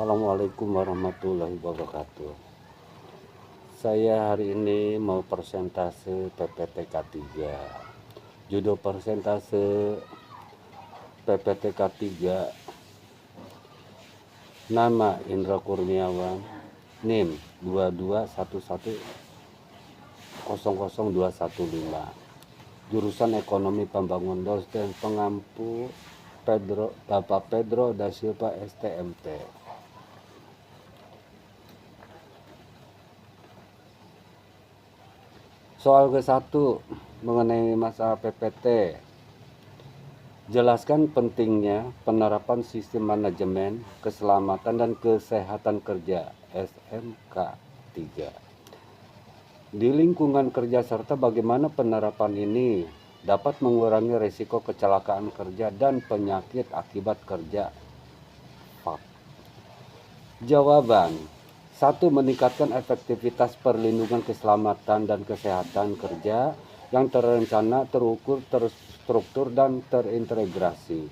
Assalamualaikum warahmatullahi wabarakatuh. Saya hari ini mau persentase PPTK 3. Judul persentase PPTK 3, nama Indra Kurniawan, NIM 221100215, jurusan Ekonomi Pembangunan, dosen pengampu Bapak Pedro da Silva STMT. Soal ke-1 mengenai masalah PPT. Jelaskan pentingnya penerapan sistem manajemen keselamatan dan kesehatan kerja SMK 3 di lingkungan kerja serta bagaimana penerapan ini dapat mengurangi risiko kecelakaan kerja dan penyakit akibat kerja. Jawaban. 1. Meningkatkan efektivitas perlindungan keselamatan dan kesehatan kerja yang terencana, terukur, terstruktur, dan terintegrasi.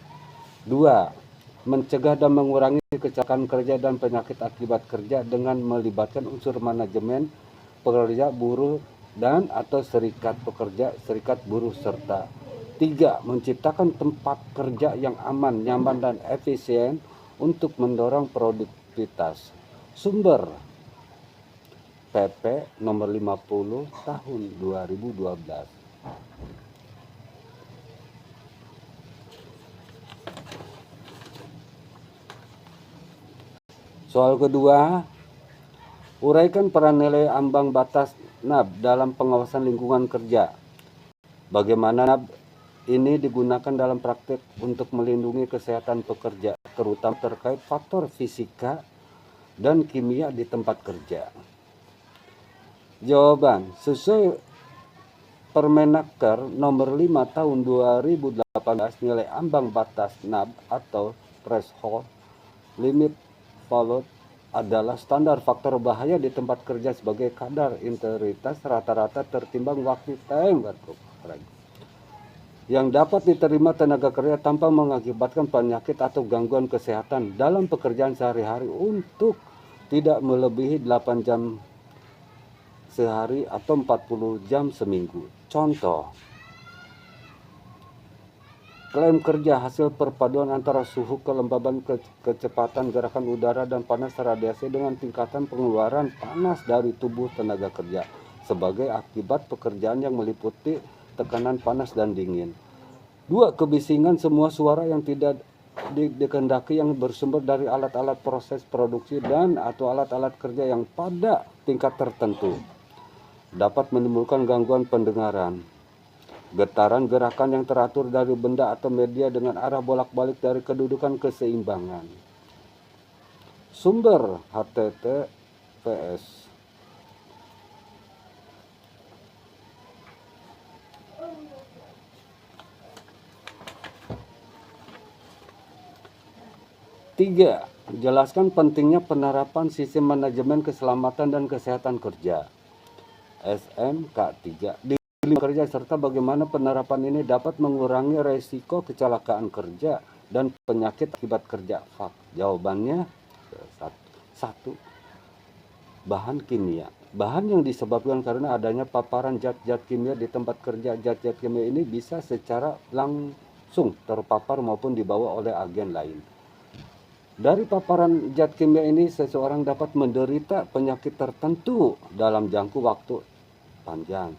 2. Mencegah dan mengurangi kecelakaan kerja dan penyakit akibat kerja dengan melibatkan unsur manajemen, pekerja, buruh, dan atau serikat pekerja, serikat buruh, serta 3. Menciptakan tempat kerja yang aman, nyaman, dan efisien untuk mendorong produktivitas. Sumber PP nomor 50 tahun 2012. Soal kedua, uraikan peran nilai ambang batas NAB dalam pengawasan lingkungan kerja. Bagaimana NAB ini digunakan dalam praktik untuk melindungi kesehatan pekerja, terutama terkait faktor fisika dan kimia di tempat kerja. Jawaban, sesuai Permenaker nomor 5 tahun 2018, nilai ambang batas NAB atau threshold limit value adalah standar faktor bahaya di tempat kerja sebagai kadar integritas rata-rata tertimbang waktu tenggat yang dapat diterima tenaga kerja tanpa mengakibatkan penyakit atau gangguan kesehatan dalam pekerjaan sehari-hari untuk tidak melebihi 8 jam sehari atau 40 jam seminggu. Contoh, klaim kerja hasil perpaduan antara suhu kelembaban, kecepatan gerakan udara, dan panas radiasi dengan tingkatan pengeluaran panas dari tubuh tenaga kerja sebagai akibat pekerjaan yang meliputi tekanan panas dan dingin. 2. Kebisingan semua suara yang tidak dikehendaki yang bersumber dari alat-alat proses produksi dan atau alat-alat kerja yang pada tingkat tertentu dapat menimbulkan gangguan pendengaran. Getaran gerakan yang teratur dari benda atau media dengan arah bolak-balik dari kedudukan keseimbangan. Sumber HTTPS. Tiga, jelaskan pentingnya penerapan sistem manajemen keselamatan dan kesehatan kerja SMK 3 di lingkungan kerja serta bagaimana penerapan ini dapat mengurangi resiko kecelakaan kerja dan penyakit akibat kerja. Jawabannya 1. Bahan kimia. Bahan yang disebabkan karena adanya paparan zat-zat kimia di tempat kerja. Zat-zat kimia ini bisa secara langsung terpapar maupun dibawa oleh agen lain. Dari paparan zat kimia ini, seseorang dapat menderita penyakit tertentu dalam jangka waktu panjang.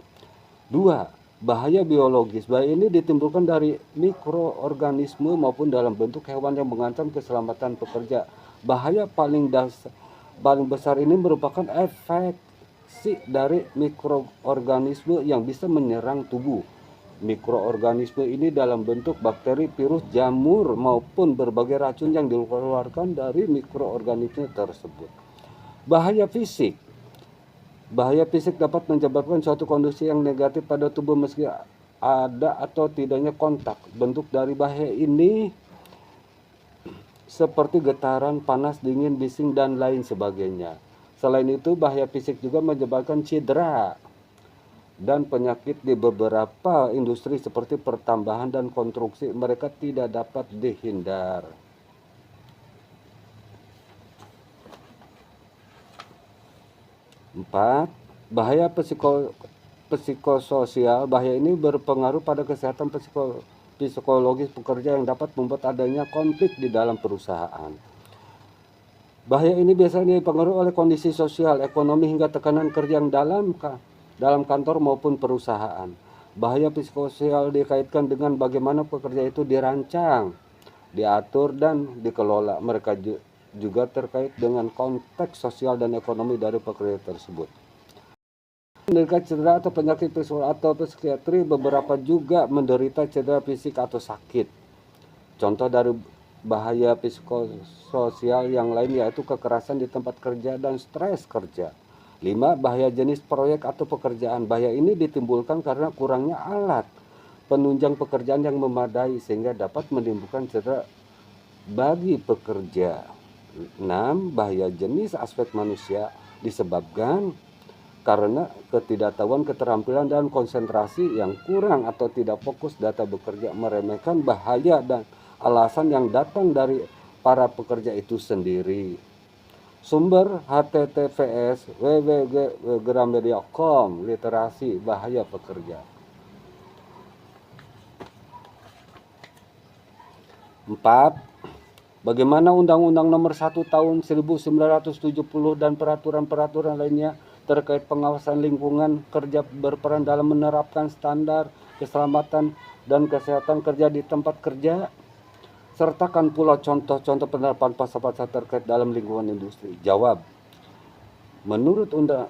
2. Bahaya biologis. Bahaya ini ditimbulkan dari mikroorganisme maupun dalam bentuk hewan yang mengancam keselamatan pekerja. Bahaya paling besar ini merupakan infeksi dari mikroorganisme yang bisa menyerang tubuh. Mikroorganisme ini dalam bentuk bakteri, virus, jamur, maupun berbagai racun yang dikeluarkan dari mikroorganisme tersebut. Bahaya fisik. Bahaya fisik dapat menyebabkan suatu kondisi yang negatif pada tubuh meski ada atau tidaknya kontak. Bentuk dari bahaya ini seperti getaran, panas, dingin, bising, dan lain sebagainya. Selain itu, bahaya fisik juga menyebabkan cedera dan penyakit di beberapa industri seperti pertambangan dan konstruksi. Mereka tidak dapat dihindar. 4. Bahaya psikososial. Bahaya ini berpengaruh pada kesehatan psikologis pekerja yang dapat membuat adanya konflik di dalam perusahaan. Bahaya ini biasanya dipengaruhi oleh kondisi sosial, ekonomi, hingga tekanan kerja yang dalam kantor maupun perusahaan. Bahaya psikososial dikaitkan dengan bagaimana pekerja itu dirancang, diatur, dan dikelola. Mereka juga terkait dengan konteks sosial dan ekonomi dari pekerja tersebut. Menderita cedera atau penyakit psikologi atau psikiatri, beberapa juga menderita cedera fisik atau sakit. Contoh dari bahaya psikososial yang lain yaitu kekerasan di tempat kerja dan stres kerja. 5. Bahaya jenis proyek atau pekerjaan. Bahaya ini ditimbulkan karena kurangnya alat penunjang pekerjaan yang memadai sehingga dapat menimbulkan cedera bagi pekerja. 6. Bahaya jenis aspek manusia disebabkan karena ketidaktahuan, keterampilan, dan konsentrasi yang kurang atau tidak fokus data bekerja, meremehkan bahaya dan alasan yang datang dari para pekerja itu sendiri. Sumber https www.gramedia.com. Literasi bahaya pekerja. 4. Bagaimana Undang-Undang Nomor 1 Tahun 1970 dan peraturan-peraturan lainnya terkait pengawasan lingkungan kerja berperan dalam menerapkan standar keselamatan dan kesehatan kerja di tempat kerja. Sertakan pula contoh-contoh penerapan pasal-pasal terkait dalam lingkungan industri. Jawab. Menurut Undang